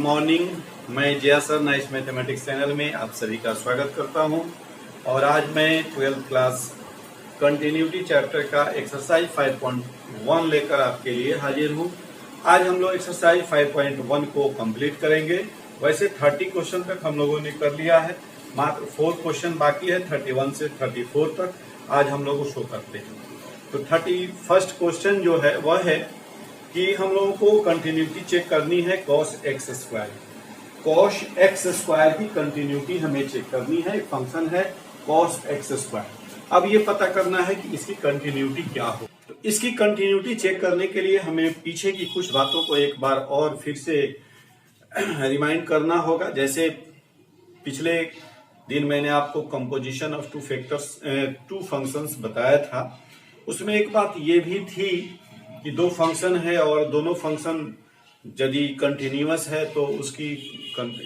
Morning. मैं Jaya sir nice mathematics channel में आप सभी का स्वागत करता हूं और आज मैं 12th क्लास कंटिन्यूटी चैप्टर का एक्सरसाइज 5.1 लेकर आपके लिए हाजिर हूं। आज हम लोग एक्सरसाइज 5.1 को कंप्लीट करेंगे। वैसे 30 क्वेश्चन तक हम लोगों ने कर लिया है, मात्र 4 क्वेश्चन बाकी है 31 से 34 तक। आज हम लोग उसको करते हैं। तो 31st क्वेश्चन जो है वह है कि हम लोगों को कंटिन्यूटी चेक करनी है cos x square. cos x square की कंटिन्यूटी हमें चेक करनी है। एक फंक्शन है cos x स्क्वायर। अब ये पता करना है कि इसकी कंटिन्यूटी क्या हो। तो इसकी कंटिन्यूटी चेक करने के लिए हमें पीछे की कुछ बातों को एक बार और फिर से रिमाइंड करना होगा। जैसे पिछले दिन मैंने आपको कंपोजिशन ऑफ टू फंक्शंस बताया था। उसमें एक बात ये भी थी कि दो फंक्शन है और दोनों फंक्शन यदि कंटिन्यूअस है तो उसकी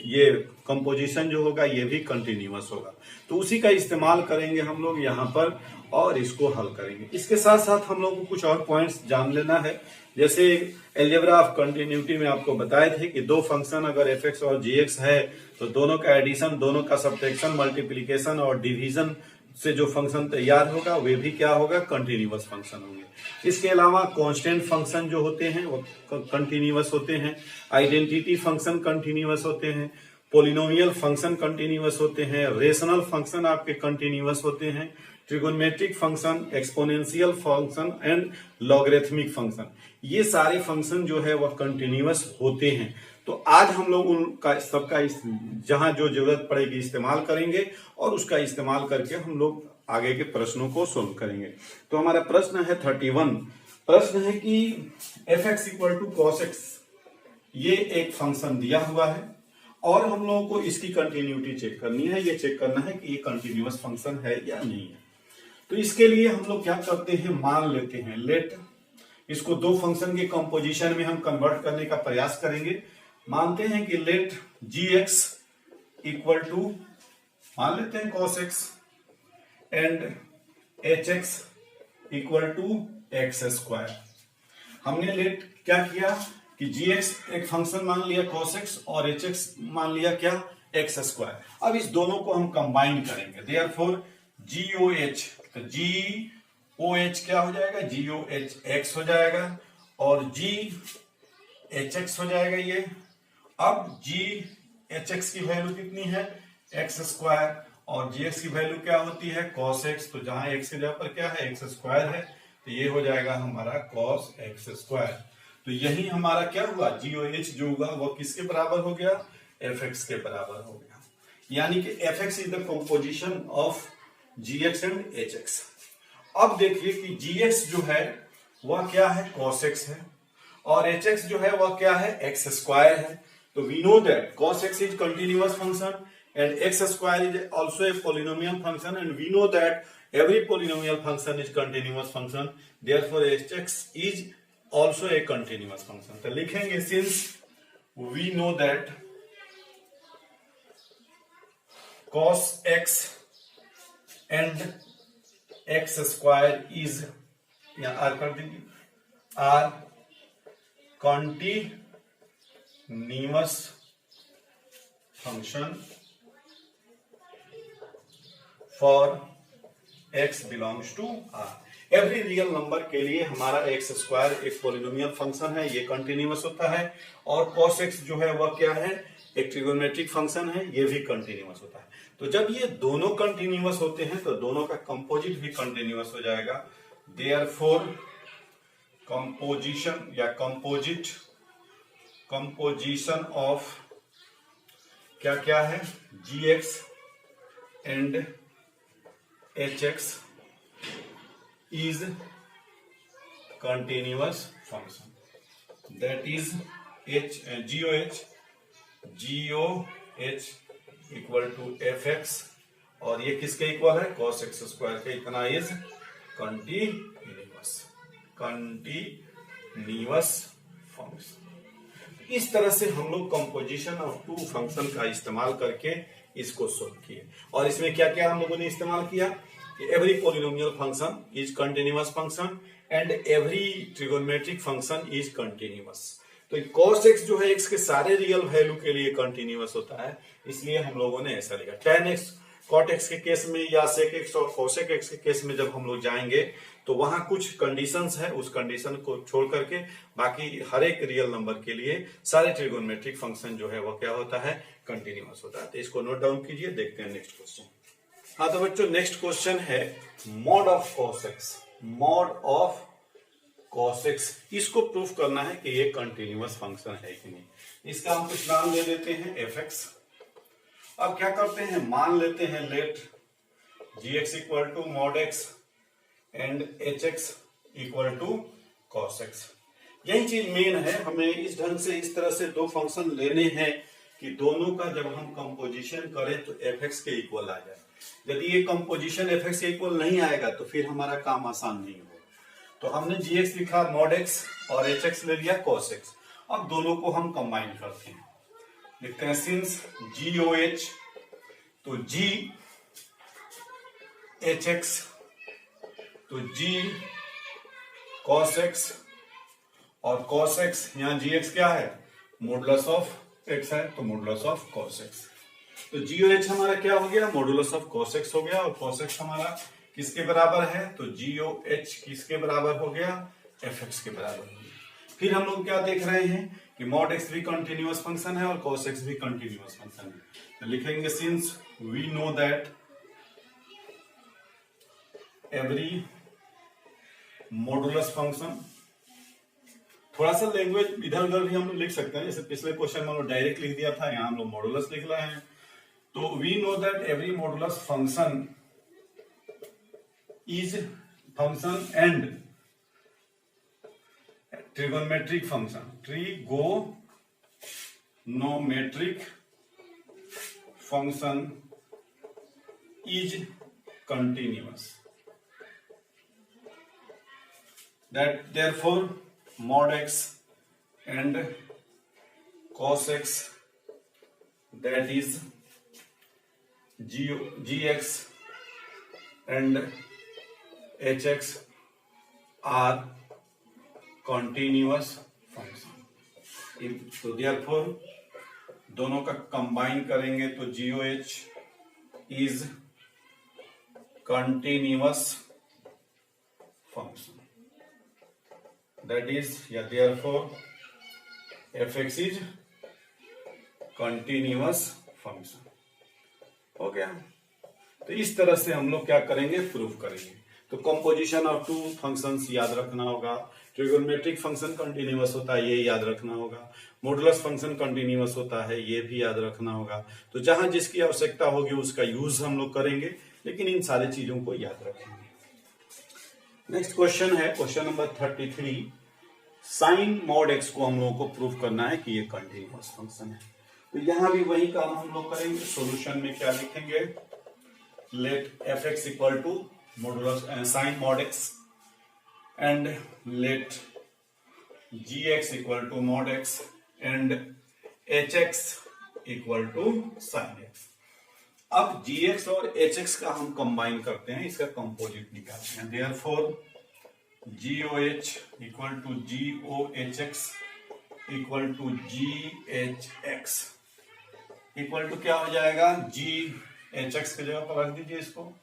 ये कंपोजिशन जो होगा ये भी कंटिन्यूअस होगा। तो उसी का इस्तेमाल करेंगे हम लोग यहाँ पर और इसको हल करेंगे। इसके साथ साथ हम लोग को कुछ और पॉइंट्स जान लेना है। जैसे अलजेब्रा ऑफ कंटिन्यूटी में आपको बताए थे कि दो फंक्शन अगर fx और gx है तो दोनों का एडिशन, दोनों का सब्ट्रैक्शन, मल्टीप्लिकेशन और डिवीजन से जो फंक्शन तैयार होगा वे भी क्या होगा, कंटिन्यूअस फंक्शन होंगे। इसके अलावा कांस्टेंट फंक्शन जो होते हैं वो कंटिन्यूअस होते हैं, आइडेंटिटी फंक्शन कंटिन्यूअस होते हैं, पोलिनोमियल फंक्शन कंटिन्यूअस होते हैं, रेशनल फंक्शन आपके कंटिन्यूअस होते हैं, trigonometric function, exponential function and logarithmic function, ये सारे फंक्शन जो है वह कंटिन्यूअस होते हैं। तो आज हम लोग उनका सबका जहां जो जरूरत पड़ेगी इस्तेमाल करेंगे और उसका इस्तेमाल करके हम लोग आगे के प्रश्नों को सोल्व करेंगे। तो हमारा प्रश्न है 31। प्रश्न है कि fx equal to cos x, ये एक फंक्शन दिया हुआ है और हम लोगों को इसकी कंटिन्यूटी चेक करनी है। ये चेक करना है कि ये कंटिन्यूअस फंक्शन है या नहीं है। तो इसके लिए हम लोग क्या करते हैं, मान लेते हैं लेट, इसको दो फंक्शन के कंपोजिशन में हम कन्वर्ट करने का प्रयास करेंगे। मानते हैं कि लेट gx इक्वल टू, मान लेते हैं cos x and hx equal to x square. हमने लेट क्या किया कि gx एक फंक्शन मान लिया cos x और hx मान लिया क्या, x स्क्वायर। अब इस दोनों को हम कंबाइन करेंगे, देयरफॉर goh, तो goh क्या हो जाएगा, goh x हो जाएगा औरghx हो जाएगा ये। अब gh की वैल्यू कितनी है, x स्क्वायर, और gx की वैल्यू क्या होती है, cos x। तो जहां x की जगह पर क्या है, x स्क्वायर है, तो ये हो जाएगा हमारा cos x स्क्वायर। तो यही हमारा क्या हुआ, goh जो होगा वो किसके बराबर हो गया, fx के बराबर हो गया। यानी कि fx is the composition of gx and hx। अब देखिए कि gx जो है वह क्या है, cos x है, और hx जो है वह क्या है, x स्क्वायर है। तो we know that cos x is continuous function and x square is also a polynomial function, and we know that every polynomial function is continuous function, therefore hx is also a continuous function। तो लिखेंगे since we know that cos x and x square is, या r कर दीजिए, r continuous function for x belongs to r। Every real number के लिए हमारा x square एक polynomial function है, ये कंटिन्यूअस होता है, और cos x जो है वह क्या है, एक ट्रिगोनोमेट्रिक फंक्शन है, ये भी कंटिन्यूअस होता है। तो जब ये दोनों कंटिन्यूअस होते हैं तो दोनों का कंपोजिट भी कंटिन्यूअस हो जाएगा। देयरफॉर कंपोजिशन या कंपोजिशन ऑफ क्या क्या है, gx and hx is continuous function, that is goh equal to fx, और ये किसके इक्वल है, cos x स्क्वायर के। इतना इज कंटिन्यूअस फंक्शन। इस तरह से हम लोग कंपोजिशन ऑफ टू फंक्शन का इस्तेमाल करके इसको सोल्व किए। और इसमें क्या क्या हम लोगों ने इस्तेमाल किया, every polynomial function is continuous function and every trigonometric function is continuous। तो cos x जो है x के सारे रियल वैल्यू के लिए कंटिन्यूअस होता है, इसलिए हम लोगों ने ऐसा लिखा। tan x cot x के केस में या sec x और cosec x के केस में जब हम लोग जाएंगे तो वहां कुछ कंडीशंस है, उस कंडीशन को छोड़ करके बाकी हर एक रियल नंबर के लिए सारे ट्रिगोनोमेट्रिक फंक्शन जो है वो क्या होता है, कंटिन्यूअस होता है। तो इसको नोट डाउन कीजिए। देखते हैं नेक्स्ट क्वेश्चन। हाँ तो बच्चों नेक्स्ट क्वेश्चन है mod of cos x। Mod of cos x, इसको प्रूफ करना है कि ये कंटिन्यूअस फंक्शन है कि नहीं। इसका हम कुछ नाम दे देते हैं fx। अब क्या करते हैं, मान लेते हैं let gx equal to mod x and hx equal to cos x। यही चीज मेन है, हमें इस ढंग से इस तरह से दो फंक्शन लेने हैं कि दोनों का जब हम कंपोजिशन करें तो fx के इक्वल आ जाए। यदि ये कंपोजिशन fx के इक्वल नहीं आएगा तो फिर हमारा काम आसान नहीं होगा। तो हमने gx लिखा मॉड x और hx ले लिया cos x। अब दोनों को हम कंबाइन करते हैं, लिखते हैं सिंस GOH तो G hx तो G cos x और cos x, यहाँ gx क्या है, मॉडुलस ऑफ x है तो मॉडुलस ऑफ cos x। तो GOH हमारा क्या हो गया, मॉडुलस ऑफ cos x हो गया, और cos x हमारा किसके बराबर है, तो GOH किसके बराबर हो गया, fx के बराबर हो गया। फिर हम लोग क्या देख रहे हैं कि मॉड x भी कंटिन्यूअस फंक्शन है और cos x भी कंटिन्यूअस फंक्शन है। तो लिखेंगे since we know that every modulus function, थोड़ा सा लैंग्वेज इधर उधर भी हम लोग लिख सकते हैं, जैसे पिछले क्वेश्चन में हम लोग डायरेक्ट लिख दिया था, यहाँ हम लोग मॉडुलस लिख रहे हैं। तो we know that every modulus function is function and trigonometric function, trigonometric function is continuous, that therefore mod x and cos x that is gx and hx are continuous function। तो therefore दोनों का combine करेंगे तो GOH is continuous function, that is या therefore fx is continuous function। हो गया। तो इस तरह से हम लोग क्या करेंगे, प्रूफ करेंगे। तो कंपोजिशन ऑफ टू फंक्शंस याद रखना होगा, ट्रिगोनोमेट्रिक फंक्शन कंटिन्यूअस होता है ये याद रखना होगा, मॉडुलस फंक्शन कंटिन्यूअस होता है ये भी याद रखना होगा। तो जहां जिसकी आवश्यकता होगी उसका यूज हम लोग करेंगे, लेकिन इन सारी चीजों को याद रखेंगे। नेक्स्ट क्वेश्चन है question number 33। Sine mod x को हम लोगों को प्रूफ करना है कि ये कंटिन्यूअस फंक्शन है। तो यहां भी वही काम हम लोग करेंगे। सॉल्यूशन में क्या लिखेंगे, let fx equal to modulus sine mod x and let gx equal to mod x and hx equal to sine x। अब gx और hx का हम कंबाइन करते हैं, इसका कंपोजिट निकालते हैं। Therefore GOH equal to GOHX equal to GHX equal to क्या हो जाएगा, GHX की जगह पर रख दीजिए इसको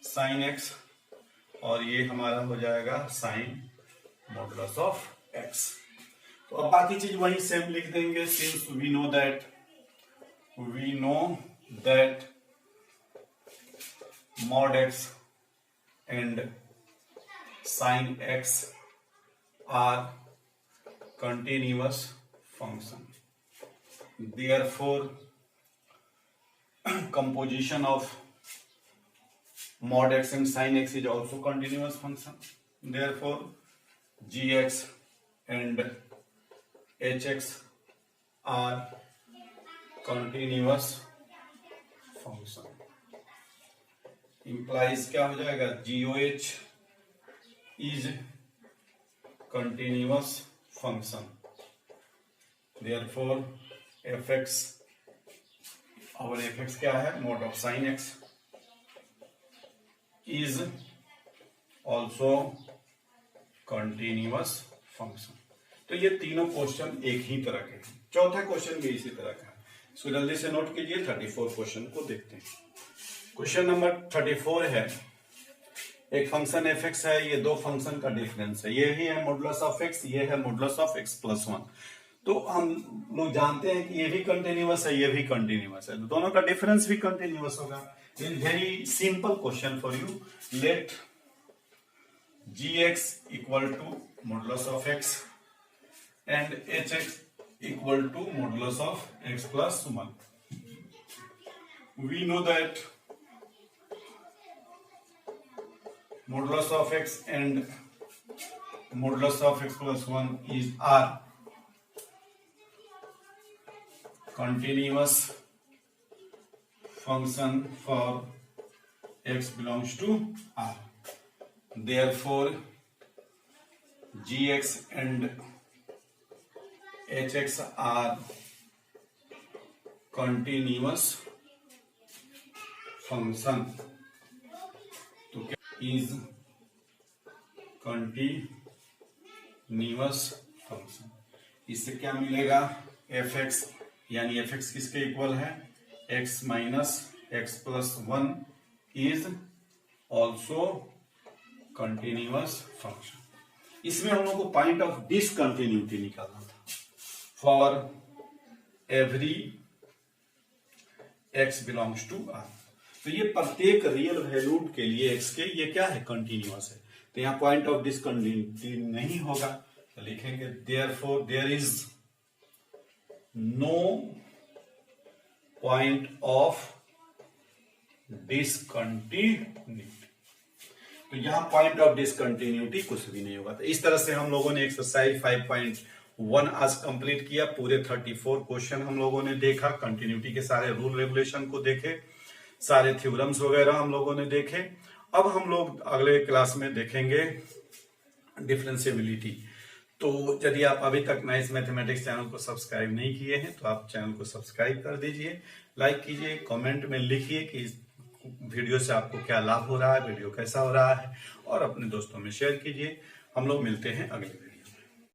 साइन x, और ये हमारा हो जाएगा साइन मॉडुलस ऑफ x। तो अब बाकी चीज वही सेम लिख देंगे, since we know that mod x and sin x are continuous function, therefore composition of mod x and sin x is also continuous function, therefore gx and hx are continuous function। implies क्या हो जाएगा, GOH is continuous function, therefore fx, और fx क्या है, mod of sin x is also continuous function। तो ये तीनों question एक ही तरह के हैं। चौथा क्वेश्चन भी इसी तरह का है, इसको जल्दी से नोट कीजिए। 34 क्वेश्चन को देखते हैं। क्वेश्चन नंबर 34 है, एक फंक्शन एफ एक्स है, ये दो फंक्शन का डिफरेंस है, ये ही है मॉडुलस ऑफ एक्स, ये है मॉडुलस ऑफ एक्स प्लस 1। तो हम लोग जानते हैं कि ये भी कंटिन्यूअस है, ये भी कंटिन्यूअस है, तो दोनों का डिफरेंस भी कंटिन्यूअस होगा। In very simple question for you, let gx equal to modulus of x and hx equal to modulus of x plus 1। we know that modulus of x and modulus of x plus 1 is r continuous function for x belongs to r. Therefore gx and hx are continuous function. तो क्या is continuous function। इससे क्या मिलेगा, fx यानी fx किसके equal है, x minus x plus 1 is also continuous function. इसमें हम लोग को पॉइंट ऑफ डिसकंटिन्यूटी निकालना था for every x belongs to r। तो ये प्रत्येक रियल वैल्यूड के लिए x के ये क्या है, कंटिन्यूअस है। तो यहाँ पॉइंट ऑफ डिसकंटिन्यूटी नहीं होगा, तो लिखेंगे therefore there is no point of discontinuity. तो यहां पॉइंट ऑफ डिसकंटिन्यूटी कुछ भी नहीं होगा। तो इस तरह से हम लोगों ने एक्सरसाइज 5.1 आज कंप्लीट किया। पूरे 34 क्वेश्चन हम लोगों ने देखा, कंटिन्यूटी के सारे रूल रेगुलेशन को देखे, सारे थ्योरम्स वगैरह हम लोगों ने देखे। अब हम लोग अगले क्लास में देखेंगे डिफरेंशिएबिलिटी। तो यदि आप अभी तक नाइस मैथमेटिक्स चैनल को सब्सक्राइब नहीं किए हैं तो आप चैनल को सब्सक्राइब कर दीजिए, लाइक कीजिए, कमेंट में लिखिए कि इस वीडियो से आपको क्या लाभ हो रहा है, वीडियो कैसा हो रहा है, और अपने दोस्तों में शेयर कीजिए। हम लोग मिलते हैं अगले वीडियो।